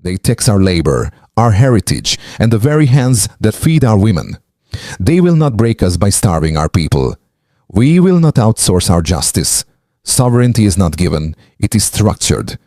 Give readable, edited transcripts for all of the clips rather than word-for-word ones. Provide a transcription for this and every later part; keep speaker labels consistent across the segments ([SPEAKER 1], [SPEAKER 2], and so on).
[SPEAKER 1] They tax our labor, our heritage, and the very hands that feed our women. They will not break us by starving our people. We will not outsource our justice. Sovereignty is not given, it is structured.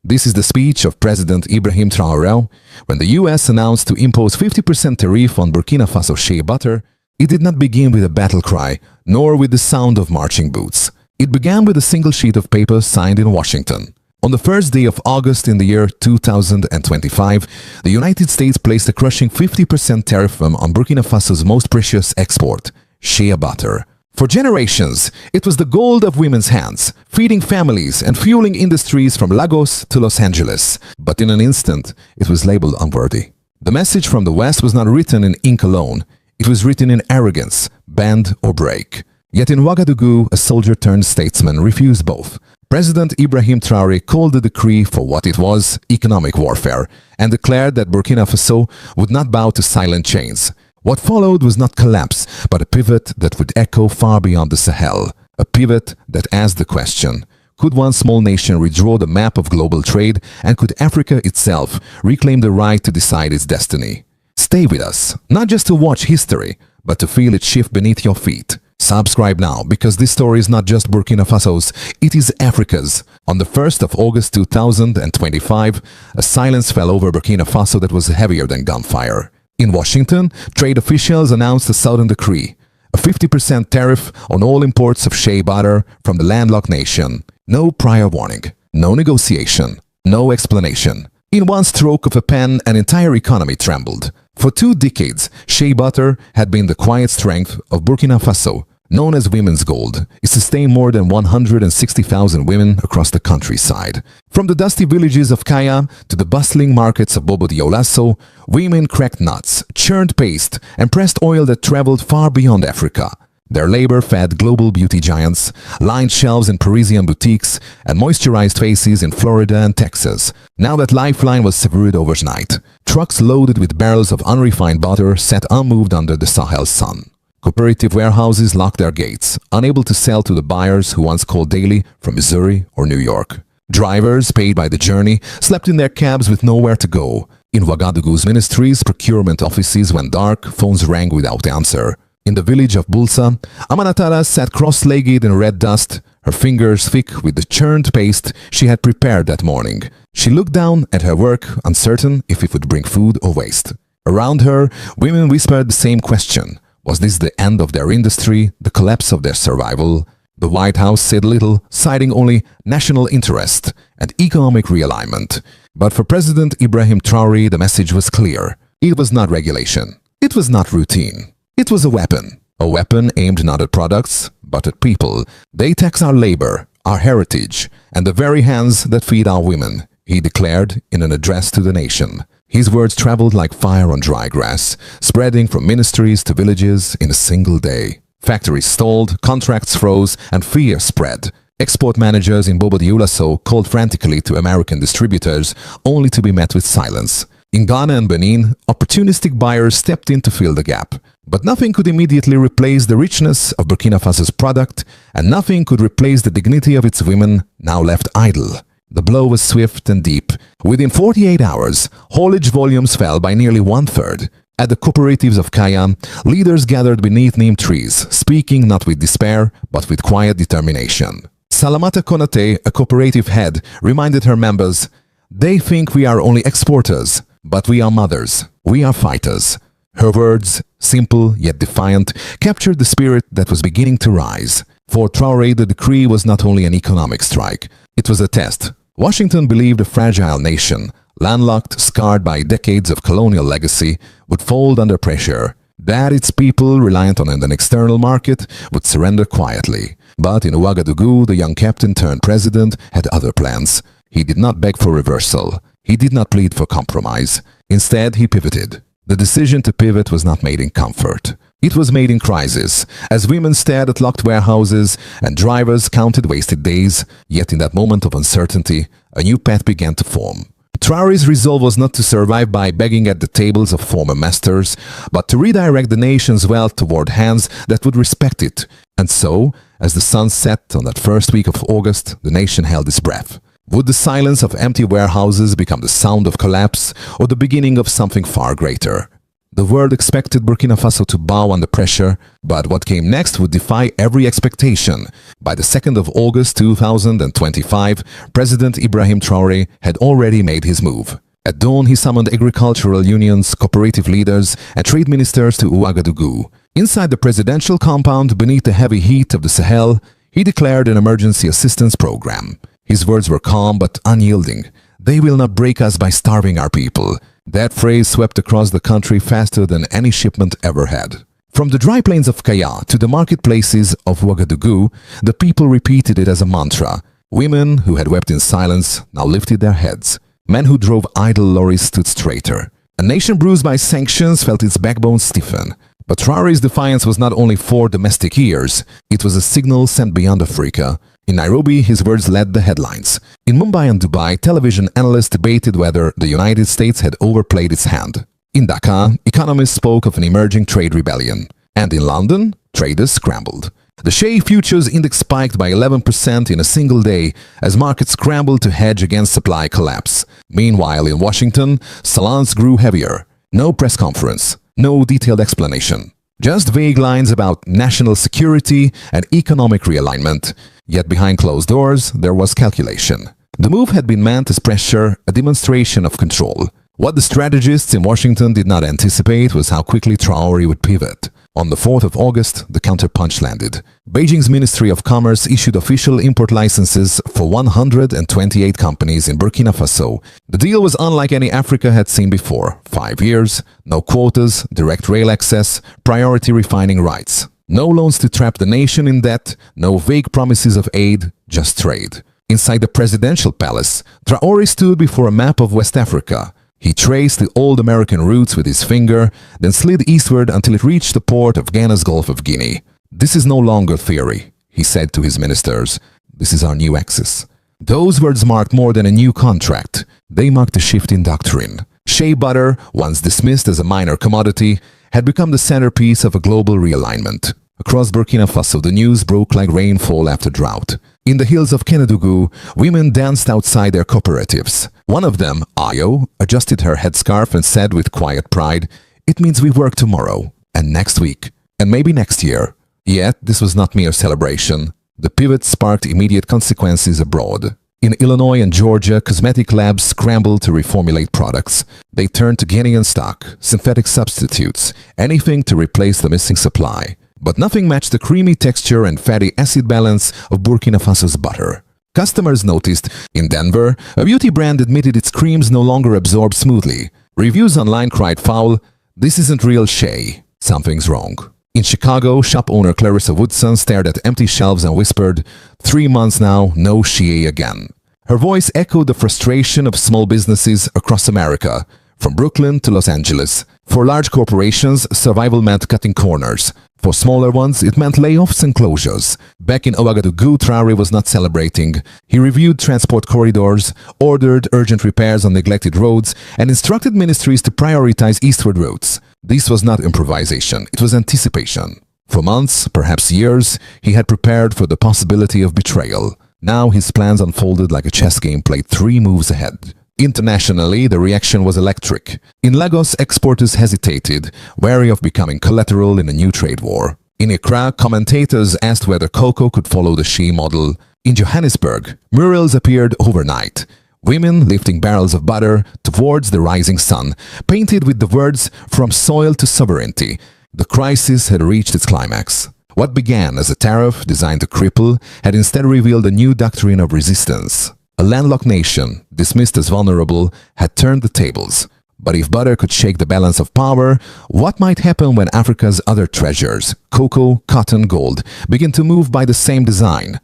[SPEAKER 1] This is the speech of President Ibrahim Traore when the US announced to impose 50% tariff on Burkina Faso shea butter. It did not begin with a battle cry, nor with the sound of marching boots. It began with a single sheet of paper signed in Washington. On the first day of August in the year 2025, the United States placed a crushing 50% tariff on Burkina Faso's most precious export, shea butter. For generations, it was the gold of women's hands, feeding families and fueling industries from Lagos to Los Angeles. But in an instant, it was labeled unworthy. The message from the West was not written in ink alone. It was written in arrogance, bend or break. Yet in Ouagadougou, a soldier-turned-statesman refused both. President Ibrahim Traore called the decree for what it was, economic warfare, and declared that Burkina Faso would not bow to silent chains. What followed was not collapse, but a pivot that would echo far beyond the Sahel. A pivot that asked the question, could one small nation redraw the map of global trade, and could Africa itself reclaim the right to decide its destiny? Stay with us, not just to watch history, but to feel it shift beneath your feet. Subscribe now, because this story is not just Burkina Faso's, it is Africa's. On the 1st of August 2025, a silence fell over Burkina Faso that was heavier than gunfire. In Washington, trade officials announced a sudden decree, a 50% tariff on all imports of shea butter from the landlocked nation. No prior warning, no negotiation, no explanation. In one stroke of a pen, an entire economy trembled. For 2 decades, shea butter had been the quiet strength of Burkina Faso, known as women's gold. It sustained more than 160,000 women across the countryside. From the dusty villages of Kaya to the bustling markets of Bobo Dioulasso, women cracked nuts, churned paste, and pressed oil that traveled far beyond Africa. Their labor fed global beauty giants, lined shelves in Parisian boutiques, and moisturized faces in Florida and Texas. Now that lifeline was severed overnight. Trucks loaded with barrels of unrefined butter sat unmoved under the Sahel sun. Cooperative warehouses locked their gates, unable to sell to the buyers who once called daily from Missouri or New York. Drivers, paid by the journey, slept in their cabs with nowhere to go. In Ouagadougou's ministries, procurement offices went dark, phones rang without answer. In the village of Bulsa, Amanatara sat cross-legged in red dust, her fingers thick with the churned paste she had prepared that morning. She looked down at her work, uncertain if it would bring food or waste. Around her, women whispered the same question. Was this the end of their industry, the collapse of their survival? The White House said little, citing only national interest and economic realignment. But for President Ibrahim Traore, the message was clear. It was not regulation. It was not routine. It was a weapon aimed not at products, but at people. They tax our labor, our heritage, and the very hands that feed our women, he declared in an address to the nation. His words traveled like fire on dry grass, spreading from ministries to villages in a single day. Factories stalled, contracts froze, and fear spread. Export managers in Bobo Dioulasso called frantically to American distributors, only to be met with silence. In Ghana and Benin, opportunistic buyers stepped in to fill the gap. But nothing could immediately replace the richness of Burkina Faso's product, and nothing could replace the dignity of its women, now left idle. The blow was swift and deep. Within 48 hours, haulage volumes fell by nearly 1/3. At the cooperatives of Kaya, leaders gathered beneath neem trees, speaking not with despair, but with quiet determination. Salamata Konate, a cooperative head, reminded her members, "They think we are only exporters, but we are mothers, we are fighters." Her words, simple yet defiant, captured the spirit that was beginning to rise. For Traore, the decree was not only an economic strike, it was a test. Washington believed a fragile nation, landlocked, scarred by decades of colonial legacy, would fold under pressure. That its people, reliant on an external market, would surrender quietly. But in Ouagadougou, the young captain turned president had other plans. He did not beg for reversal. He did not plead for compromise. Instead, he pivoted. The decision to pivot was not made in comfort. It was made in crisis, as women stared at locked warehouses and drivers counted wasted days. Yet in that moment of uncertainty, a new path began to form. Traore's resolve was not to survive by begging at the tables of former masters, but to redirect the nation's wealth toward hands that would respect it. And so, as the sun set on that first week of August, the nation held its breath. Would the silence of empty warehouses become the sound of collapse or the beginning of something far greater? The world expected Burkina Faso to bow under pressure, but what came next would defy every expectation. By the 2nd of August 2025, President Ibrahim Traore had already made his move. At dawn, he summoned agricultural unions, cooperative leaders, and trade ministers to Ouagadougou. Inside the presidential compound, beneath the heavy heat of the Sahel, he declared an emergency assistance program. His words were calm but unyielding. They will not break us by starving our people. That phrase swept across the country faster than any shipment ever had. From the dry plains of Kaya to the marketplaces of Ouagadougou, the people repeated it as a mantra. Women who had wept in silence now lifted their heads. Men who drove idle lorries stood straighter. A nation bruised by sanctions felt its backbone stiffen. But Traore's defiance was not only for domestic ears, it was a signal sent beyond Africa. In Nairobi, his words led the headlines. In Mumbai and Dubai, television analysts debated whether the United States had overplayed its hand. In Dhaka, economists spoke of an emerging trade rebellion. And in London, traders scrambled. The shea futures index spiked by 11% in a single day as markets scrambled to hedge against supply collapse. Meanwhile, in Washington, salons grew heavier. No press conference, no detailed explanation. Just vague lines about national security and economic realignment. Yet behind closed doors, there was calculation. The move had been meant as pressure, a demonstration of control. What the strategists in Washington did not anticipate was how quickly Traore would pivot. On the 4th of August, the counterpunch landed. Beijing's Ministry of Commerce issued official import licenses for 128 companies in Burkina Faso. The deal was unlike any Africa had seen before. 5 years, no quotas, direct rail access, priority refining rights. No loans to trap the nation in debt, no vague promises of aid, just trade. Inside the presidential palace, Traore stood before a map of West Africa. He traced the old American routes with his finger, then slid eastward until it reached the port of Ghana's Gulf of Guinea. "This is no longer theory," he said to his ministers. "This is our new axis." Those words marked more than a new contract. They marked a shift in doctrine. Shea butter, once dismissed as a minor commodity, had become the centerpiece of a global realignment. Across Burkina Faso, the news broke like rainfall after drought. In the hills of Kenedougou, women danced outside their cooperatives. One of them, Ayo, adjusted her headscarf and said with quiet pride, "It means we work tomorrow, and next week, and maybe next year." Yet, this was not mere celebration. The pivot sparked immediate consequences abroad. In Illinois and Georgia, cosmetic labs scrambled to reformulate products. They turned to Guinean stock, synthetic substitutes, anything to replace the missing supply. But nothing matched the creamy texture and fatty acid balance of Burkina Faso's butter. Customers noticed. In Denver, a beauty brand admitted its creams no longer absorb smoothly. Reviews online cried foul, "This isn't real shea. Something's wrong." In Chicago, shop owner Clarissa Woodson stared at empty shelves and whispered, "3 months now, no shea again." Her voice echoed the frustration of small businesses across America, from Brooklyn to Los Angeles. For large corporations, survival meant cutting corners. For smaller ones, it meant layoffs and closures. Back in Ouagadougou, Traore was not celebrating. He reviewed transport corridors, ordered urgent repairs on neglected roads, and instructed ministries to prioritize eastward routes. This was not improvisation, it was anticipation. For months, perhaps years, he had prepared for the possibility of betrayal. Now his plans unfolded like a chess game played 3 moves ahead. Internationally, the reaction was electric. In Lagos, exporters hesitated, wary of becoming collateral in a new trade war. In Accra, commentators asked whether cocoa could follow the shea model. In Johannesburg, murals appeared overnight. Women lifting barrels of butter towards the rising sun, painted with the words, "From soil to sovereignty." The crisis had reached its climax. What began as a tariff designed to cripple had instead revealed a new doctrine of resistance. A landlocked nation, dismissed as vulnerable, had turned the tables. But if butter could shake the balance of power, what might happen when Africa's other treasures, cocoa, cotton, gold, begin to move by the same design?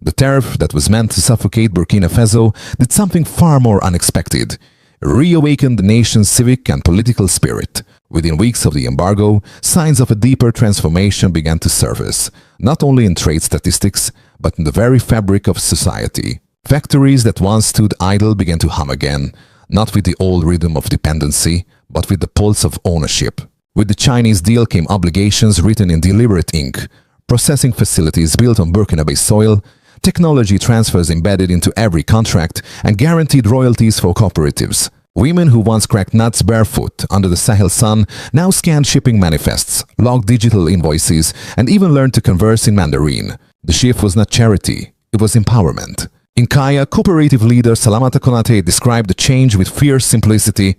[SPEAKER 1] The tariff that was meant to suffocate Burkina Faso did something far more unexpected. It reawakened the nation's civic and political spirit. Within weeks of the embargo, signs of a deeper transformation began to surface, not only in trade statistics, but in the very fabric of society. Factories that once stood idle began to hum again, not with the old rhythm of dependency, but with the pulse of ownership. With the Chinese deal came obligations written in deliberate ink. Processing facilities built on Burkinabe soil, technology transfers embedded into every contract, and guaranteed royalties for cooperatives. Women who once cracked nuts barefoot under the Sahel sun now scanned shipping manifests, logged digital invoices, and even learned to converse in Mandarin. The shift was not charity, it was empowerment. In Kaya, cooperative leader Salamata Konate described the change with fierce simplicity.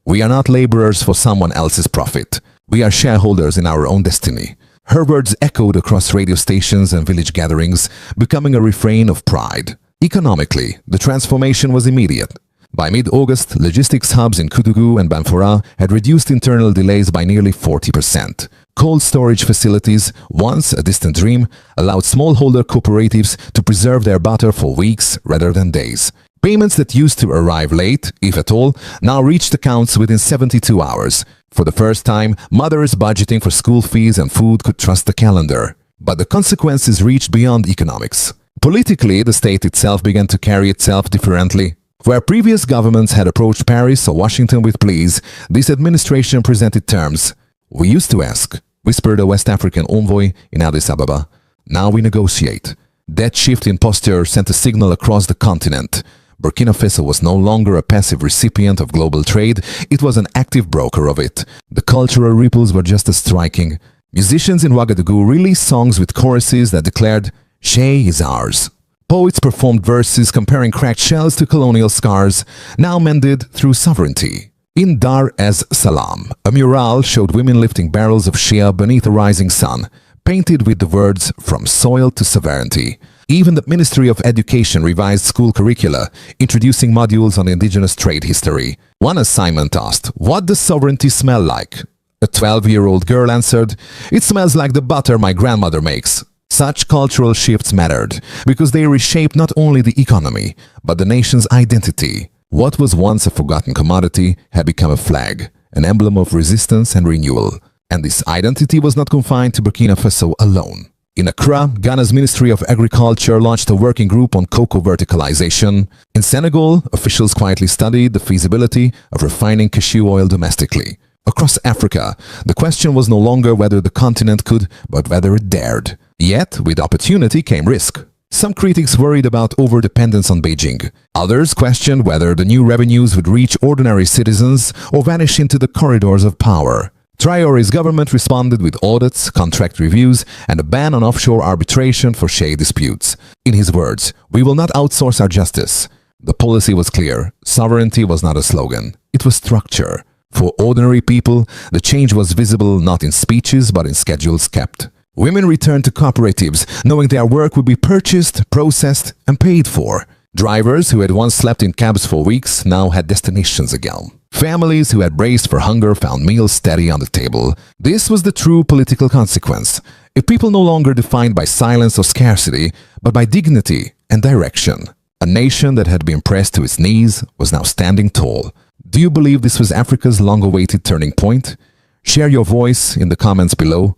[SPEAKER 1] "We are not laborers for someone else's profit. We are shareholders in our own destiny." Her words echoed across radio stations and village gatherings, becoming a refrain of pride. Economically, the transformation was immediate. By mid-August, logistics hubs in Kutugu and Bamfora had reduced internal delays by nearly 40%. Cold storage facilities, once a distant dream, allowed smallholder cooperatives to preserve their butter for weeks rather than days. Payments that used to arrive late, if at all, now reached accounts within 72 hours. For the first time, mothers budgeting for school fees and food could trust the calendar. But the consequences reached beyond economics. Politically, the state itself began to carry itself differently. Where previous governments had approached Paris or Washington with pleas, this administration presented terms. "We used to ask," whispered a West African envoy in Addis Ababa. "Now we negotiate." That shift in posture sent a signal across the continent. Burkina Faso was no longer a passive recipient of global trade, it was an active broker of it. The cultural ripples were just as striking. Musicians in Ouagadougou released songs with choruses that declared, "Shea is ours." Poets performed verses comparing cracked shells to colonial scars, now mended through sovereignty. In Dar es Salaam, a mural showed women lifting barrels of shea beneath a rising sun, painted with the words "From soil to sovereignty." Even the Ministry of Education revised school curricula, introducing modules on indigenous trade history. One assignment asked, "What does sovereignty smell like?" A 12-year-old girl answered, "It smells like the butter my grandmother makes." Such cultural shifts mattered because they reshaped not only the economy, but the nation's identity. What was once a forgotten commodity had become a flag, an emblem of resistance and renewal. And this identity was not confined to Burkina Faso alone. In Accra, Ghana's Ministry of Agriculture launched a working group on cocoa verticalization. In Senegal, officials quietly studied the feasibility of refining cashew oil domestically. Across Africa, the question was no longer whether the continent could, but whether it dared. Yet, with opportunity came risk. Some critics worried about over-dependence on Beijing. Others questioned whether the new revenues would reach ordinary citizens or vanish into the corridors of power. Traore's government responded with audits, contract reviews, and a ban on offshore arbitration for shea disputes. In his words, "We will not outsource our justice." The policy was clear. Sovereignty was not a slogan. It was structure. For ordinary people, the change was visible not in speeches but in schedules kept. Women returned to cooperatives, knowing their work would be purchased, processed, and paid for. Drivers who had once slept in cabs for weeks now had destinations again. Families who had braced for hunger found meals steady on the table. This was the true political consequence. A people no longer defined by silence or scarcity, but by dignity and direction. A nation that had been pressed to its knees was now standing tall. Do you believe this was Africa's long-awaited turning point? Share your voice in the comments below.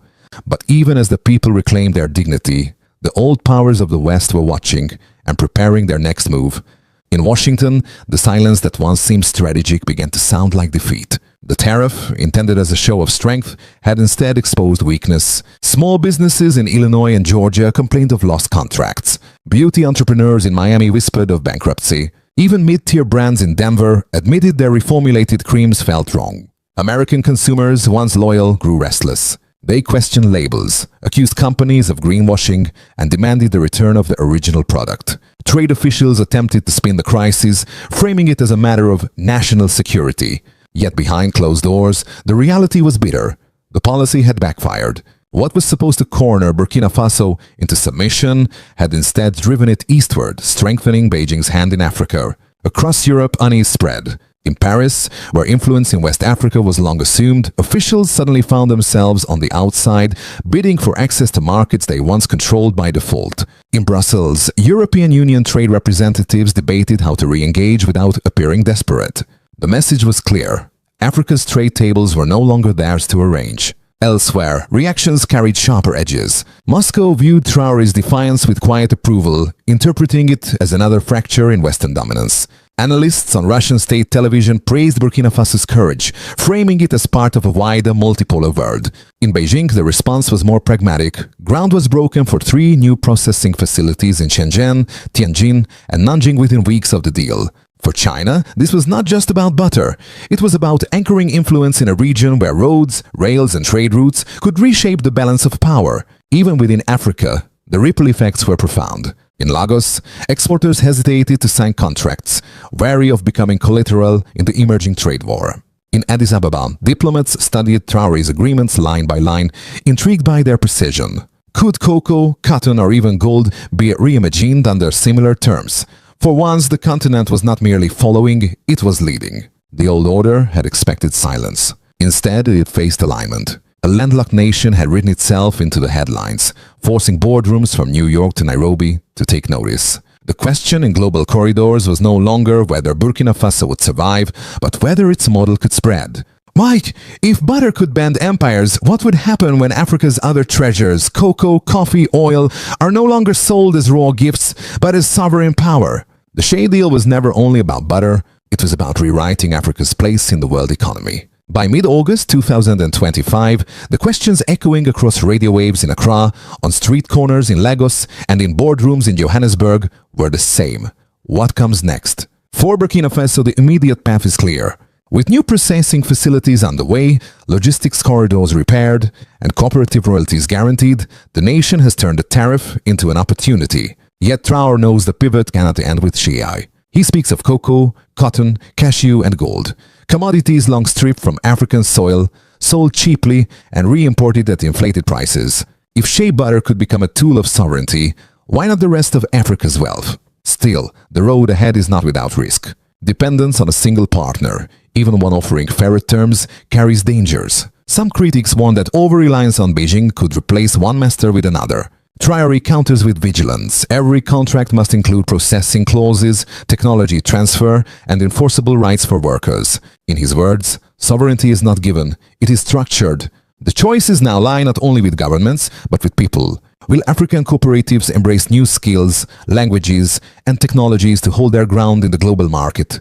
[SPEAKER 1] But even as the people reclaimed their dignity, the old powers of the West were watching and preparing their next move. In Washington, the silence that once seemed strategic began to sound like defeat. The tariff, intended as a show of strength, had instead exposed weakness. Small businesses in Illinois and Georgia complained of lost contracts. Beauty entrepreneurs in Miami whispered of bankruptcy. Even mid-tier brands in Denver admitted their reformulated creams felt wrong. American consumers, once loyal, grew restless. They questioned labels, accused companies of greenwashing, and demanded the return of the original product. Trade officials attempted to spin the crisis, framing it as a matter of national security. Yet behind closed doors, the reality was bitter. The policy had backfired. What was supposed to corner Burkina Faso into submission had instead driven it eastward, strengthening Beijing's hand in Africa. Across Europe, unease spread. In Paris, where influence in West Africa was long assumed, officials suddenly found themselves on the outside, bidding for access to markets they once controlled by default. In Brussels, European Union trade representatives debated how to re-engage without appearing desperate. The message was clear. Africa's trade tables were no longer theirs to arrange. Elsewhere, reactions carried sharper edges. Moscow viewed Traore's defiance with quiet approval, interpreting it as another fracture in Western dominance. Analysts on Russian state television praised Burkina Faso's courage, framing it as part of a wider multipolar world. In Beijing, the response was more pragmatic. Ground was broken for 3 new processing facilities in Shenzhen, Tianjin, and Nanjing within weeks of the deal. For China, this was not just about butter. It was about anchoring influence in a region where roads, rails, and trade routes could reshape the balance of power. Even within Africa, the ripple effects were profound. In Lagos, exporters hesitated to sign contracts, wary of becoming collateral in the emerging trade war. In Addis Ababa, diplomats studied Traore's agreements line by line, intrigued by their precision. Could cocoa, cotton, or even gold be reimagined under similar terms? For once, the continent was not merely following, it was leading. The old order had expected silence. Instead, it faced alignment. A landlocked nation had written itself into the headlines, forcing boardrooms from New York to Nairobi to take notice. The question in global corridors was no longer whether Burkina Faso would survive, but whether its model could spread. Why, if butter could bend empires, what would happen when Africa's other treasures, cocoa, coffee, oil, are no longer sold as raw gifts, but as sovereign power? The shea deal was never only about butter, it was about rewriting Africa's place in the world economy. By mid-August 2025, the questions echoing across radio waves in Accra, on street corners in Lagos, and in boardrooms in Johannesburg were the same. What comes next? For Burkina Faso, the immediate path is clear. With new processing facilities underway, logistics corridors repaired, and cooperative royalties guaranteed, the nation has turned the tariff into an opportunity. Yet Traore knows the pivot cannot end with shea. He speaks of cocoa, cotton, cashew, and gold. Commodities long stripped from African soil, sold cheaply, and re-imported at inflated prices. If shea butter could become a tool of sovereignty, why not the rest of Africa's wealth? Still, the road ahead is not without risk. Dependence on a single partner, even one offering fairer terms, carries dangers. Some critics warn that over-reliance on Beijing could replace one master with another. Traore counters with vigilance. Every contract must include processing clauses, technology transfer, and enforceable rights for workers. In his words, sovereignty is not given, it is structured. The choices now lie not only with governments, but with people. Will African cooperatives embrace new skills, languages, and technologies to hold their ground in the global market?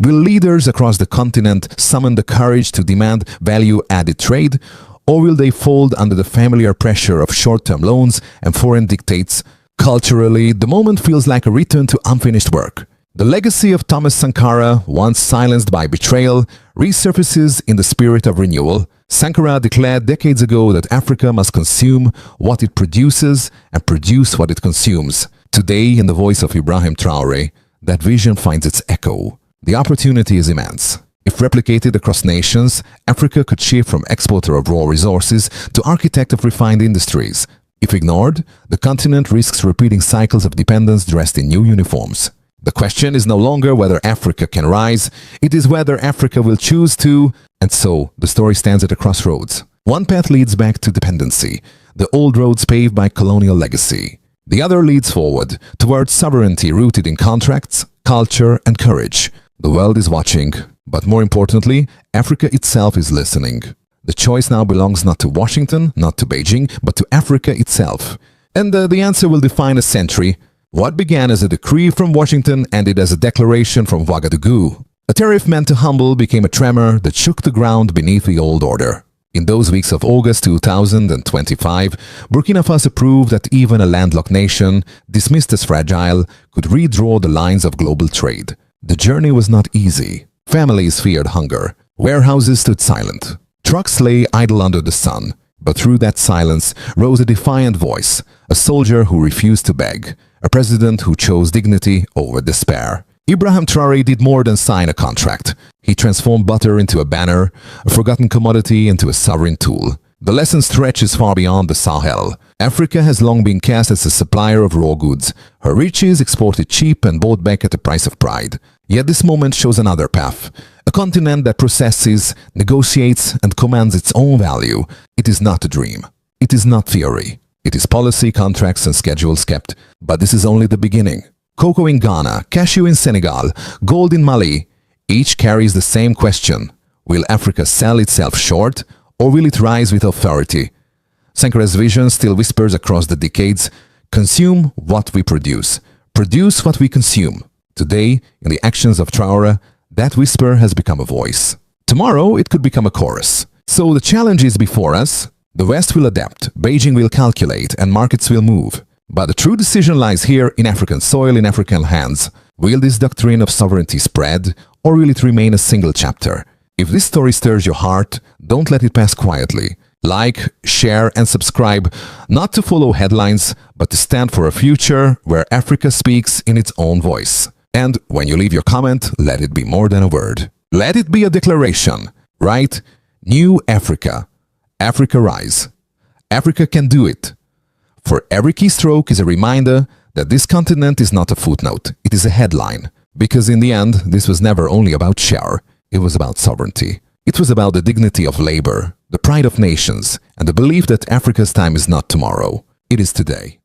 [SPEAKER 1] Will leaders across the continent summon the courage to demand value-added trade? Or will they fold under the familiar pressure of short-term loans and foreign dictates? Culturally, the moment feels like a return to unfinished work. The legacy of Thomas Sankara, once silenced by betrayal, resurfaces in the spirit of renewal. Sankara declared decades ago that Africa must consume what it produces and produce what it consumes. Today, in the voice of Ibrahim Traore, that vision finds its echo. The opportunity is immense. If replicated across nations, Africa could shift from exporter of raw resources to architect of refined industries. If ignored, the continent risks repeating cycles of dependence dressed in new uniforms. The question is no longer whether Africa can rise, it is whether Africa will choose to, and so the story stands at a crossroads. One path leads back to dependency, the old roads paved by colonial legacy. The other leads forward, towards sovereignty rooted in contracts, culture, and courage. The world is watching, but more importantly, Africa itself is listening. The choice now belongs not to Washington, not to Beijing, but to Africa itself. And the answer will define a century. What began as a decree from Washington ended as a declaration from Ouagadougou. A tariff meant to humble became a tremor that shook the ground beneath the old order. In those weeks of August 2025, Burkina Faso proved that even a landlocked nation, dismissed as fragile, could redraw the lines of global trade. The journey was not easy. Families feared hunger. Warehouses stood silent. Trucks lay idle under the sun. But through that silence rose a defiant voice, a soldier who refused to beg, a president who chose dignity over despair. Ibrahim Traore did more than sign a contract. He transformed butter into a banner, a forgotten commodity into a sovereign tool. The lesson stretches far beyond the Sahel. Africa has long been cast as a supplier of raw goods, her riches exported cheap and bought back at the price of pride. Yet this moment shows another path, a continent that processes, negotiates, and commands its own value. It is not a dream. It is not theory. It is policy, contracts, and schedules kept. But this is only the beginning. Cocoa in Ghana, cashew in Senegal, gold in Mali, each carries the same question. Will Africa sell itself short, or will it rise with authority? Sankara's vision still whispers across the decades, consume what we produce what we consume. Today, in the actions of Traore, that whisper has become a voice. Tomorrow, it could become a chorus. So the challenge is before us. The West will adapt, Beijing will calculate, and markets will move. But the true decision lies here in African soil, in African hands. Will this doctrine of sovereignty spread, or will it remain a single chapter? If this story stirs your heart, don't let it pass quietly. Like, share, and subscribe, not to follow headlines, but to stand for a future where Africa speaks in its own voice. And when you leave your comment, let it be more than a word. Let it be a declaration. Write, New Africa. Africa rise. Africa can do it. For every keystroke is a reminder that this continent is not a footnote, it is a headline. Because in the end, this was never only about share, it was about sovereignty. It was about the dignity of labor, the pride of nations, and the belief that Africa's time is not tomorrow, it is today.